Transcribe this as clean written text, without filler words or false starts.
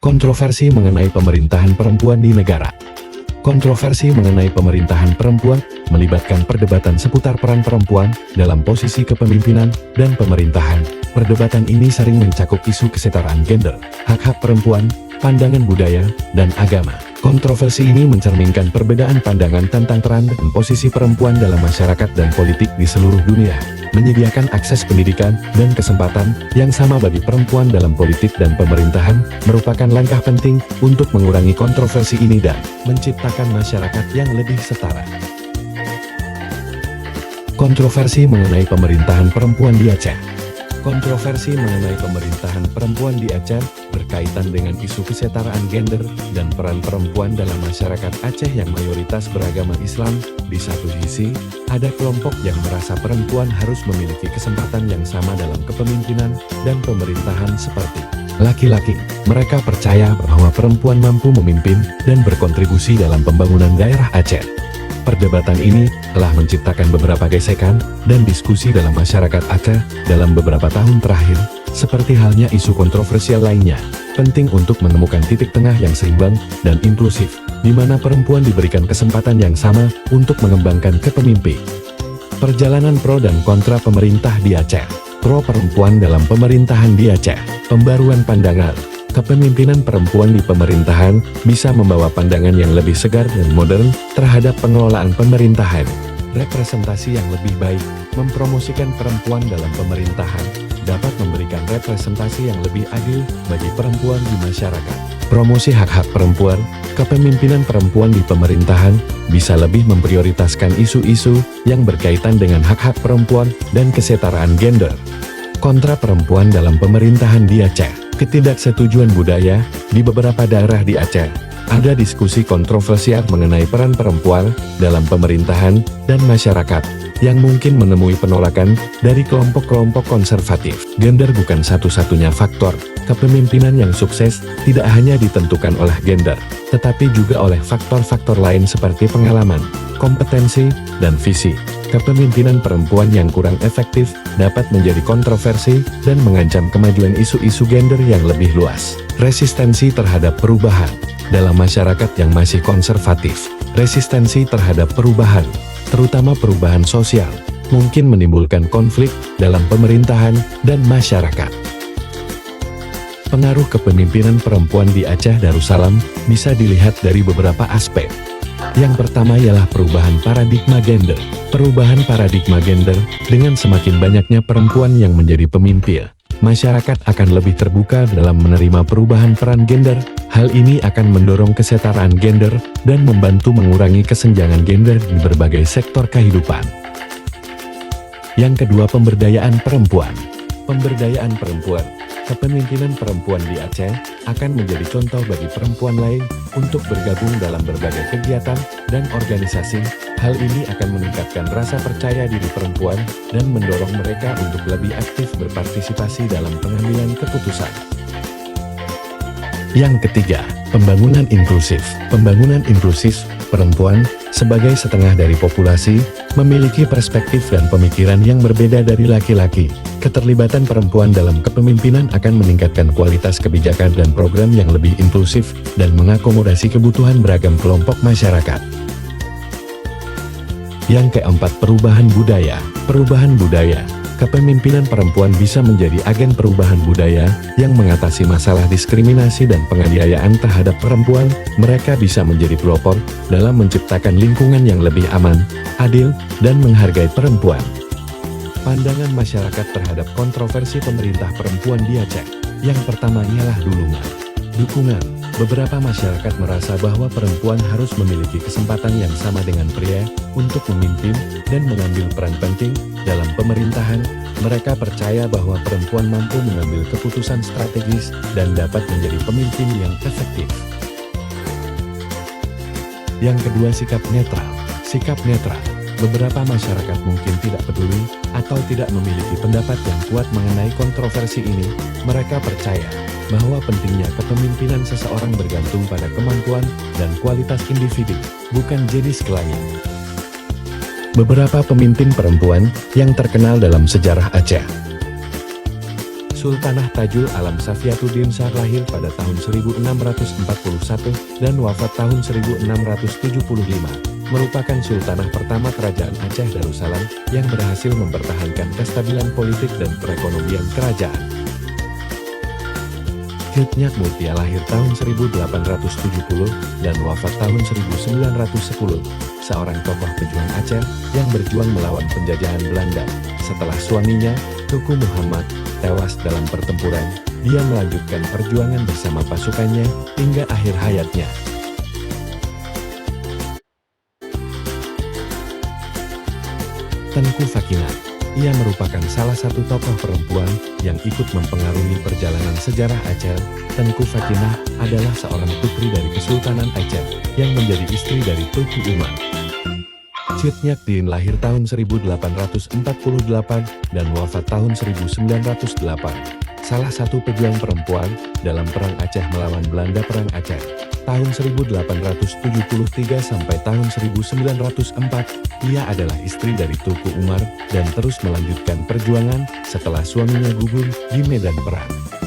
Kontroversi mengenai pemerintahan perempuan di negara. Kontroversi mengenai pemerintahan perempuan melibatkan perdebatan seputar peran perempuan dalam posisi kepemimpinan dan pemerintahan. Perdebatan ini sering mencakup isu kesetaraan gender, hak-hak perempuan, pandangan budaya, dan agama. Kontroversi ini mencerminkan perbedaan pandangan tentang peran dan posisi perempuan dalam masyarakat dan politik di seluruh dunia. Menyediakan akses pendidikan dan kesempatan yang sama bagi perempuan dalam politik dan pemerintahan merupakan langkah penting untuk mengurangi kontroversi ini dan menciptakan masyarakat yang lebih setara. Kontroversi mengenai pemerintahan perempuan di Aceh. Kontroversi mengenai pemerintahan perempuan di Aceh berkaitan dengan isu kesetaraan gender dan peran perempuan dalam masyarakat Aceh yang mayoritas beragama Islam. Di satu sisi, ada kelompok yang merasa perempuan harus memiliki kesempatan yang sama dalam kepemimpinan dan pemerintahan seperti laki-laki. Mereka percaya bahwa perempuan mampu memimpin dan berkontribusi dalam pembangunan daerah Aceh. Perdebatan ini telah menciptakan beberapa gesekan dan diskusi dalam masyarakat Aceh dalam beberapa tahun terakhir, seperti halnya isu kontroversial lainnya. Penting untuk menemukan titik tengah yang seimbang dan inklusif, di mana perempuan diberikan kesempatan yang sama untuk mengembangkan kepemimpinan. Perjalanan pro dan kontra pemerintah di Aceh. Pro perempuan dalam pemerintahan di Aceh. Pembaruan pandangan. Kepemimpinan perempuan di pemerintahan bisa membawa pandangan yang lebih segar dan modern terhadap pengelolaan pemerintahan. Representasi yang lebih baik, mempromosikan perempuan dalam pemerintahan, dapat memberikan representasi yang lebih adil bagi perempuan di masyarakat. Promosi hak-hak perempuan, kepemimpinan perempuan di pemerintahan bisa lebih memprioritaskan isu-isu yang berkaitan dengan hak-hak perempuan dan kesetaraan gender. Kontra perempuan dalam pemerintahan di Aceh. Ketidaksetujuan budaya di beberapa daerah di Aceh. Ada diskusi kontroversial mengenai peran perempuan dalam pemerintahan dan masyarakat yang mungkin menemui penolakan dari kelompok-kelompok konservatif. Gender bukan satu-satunya faktor. Kepemimpinan yang sukses tidak hanya ditentukan oleh gender, tetapi juga oleh faktor-faktor lain seperti pengalaman, kompetensi, dan visi. Kepemimpinan perempuan yang kurang efektif dapat menjadi kontroversi dan mengancam kemajuan isu-isu gender yang lebih luas. Resistensi terhadap perubahan. Dalam masyarakat yang masih konservatif, resistensi terhadap perubahan, terutama perubahan sosial, mungkin menimbulkan konflik dalam pemerintahan dan masyarakat. Pengaruh kepemimpinan perempuan di Aceh Darussalam bisa dilihat dari beberapa aspek. Yang pertama ialah perubahan paradigma gender. Perubahan paradigma gender, dengan semakin banyaknya perempuan yang menjadi pemimpin, masyarakat akan lebih terbuka dalam menerima perubahan peran gender. Hal ini akan mendorong kesetaraan gender dan membantu mengurangi kesenjangan gender di berbagai sektor kehidupan. Yang kedua, pemberdayaan perempuan. Pemberdayaan perempuan. Kepemimpinan perempuan di Aceh akan menjadi contoh bagi perempuan lain untuk bergabung dalam berbagai kegiatan dan organisasi. Hal ini akan meningkatkan rasa percaya diri perempuan dan mendorong mereka untuk lebih aktif berpartisipasi dalam pengambilan keputusan. Yang ketiga, pembangunan inklusif. Pembangunan inklusif, perempuan, sebagai setengah dari populasi, memiliki perspektif dan pemikiran yang berbeda dari laki-laki. Keterlibatan perempuan dalam kepemimpinan akan meningkatkan kualitas kebijakan dan program yang lebih inklusif dan mengakomodasi kebutuhan beragam kelompok masyarakat. Yang keempat, perubahan budaya. Perubahan budaya. Kepemimpinan perempuan bisa menjadi agen perubahan budaya yang mengatasi masalah diskriminasi dan penganiayaan terhadap perempuan. Mereka bisa menjadi pelopor dalam menciptakan lingkungan yang lebih aman, adil, dan menghargai perempuan. Pandangan masyarakat terhadap kontroversi pemerintah perempuan di Aceh. Yang pertama ialah dukungan. Beberapa masyarakat merasa bahwa perempuan harus memiliki kesempatan yang sama dengan pria untuk memimpin dan mengambil peran penting dalam pemerintahan. Mereka percaya bahwa perempuan mampu mengambil keputusan strategis dan dapat menjadi pemimpin yang efektif. Yang kedua, sikap netral. Sikap netral. Beberapa masyarakat mungkin tidak peduli atau tidak memiliki pendapat yang kuat mengenai kontroversi ini. Mereka percaya bahwa pentingnya kepemimpinan seseorang bergantung pada kemampuan dan kualitas individu, bukan jenis kelamin. Beberapa pemimpin perempuan yang terkenal dalam sejarah Aceh. Sultanah Tajul Alam Safiatuddin Shah lahir pada tahun 1641 dan wafat tahun 1675. Merupakan sultanah pertama kerajaan Aceh Darussalam yang berhasil mempertahankan kestabilan politik dan perekonomian kerajaan. Hidnyak Mutia lahir tahun 1870 dan wafat tahun 1910, seorang tokoh pejuang Aceh yang berjuang melawan penjajahan Belanda. Setelah suaminya, Tuku Muhammad, tewas dalam pertempuran, dia melanjutkan perjuangan bersama pasukannya hingga akhir hayatnya. Tengku Fakinah, ia merupakan salah satu tokoh perempuan yang ikut mempengaruhi perjalanan sejarah Aceh. Tengku Fakinah adalah seorang putri dari Kesultanan Aceh yang menjadi istri dari Tuku Umar. Hidnyak Din lahir tahun 1848 dan wafat tahun 1908. Salah satu pejuang perempuan dalam Perang Aceh melawan Belanda. Perang Aceh tahun 1873 sampai tahun 1904, ia adalah istri dari Tuku Umar dan terus melanjutkan perjuangan setelah suaminya gugur di medan perang.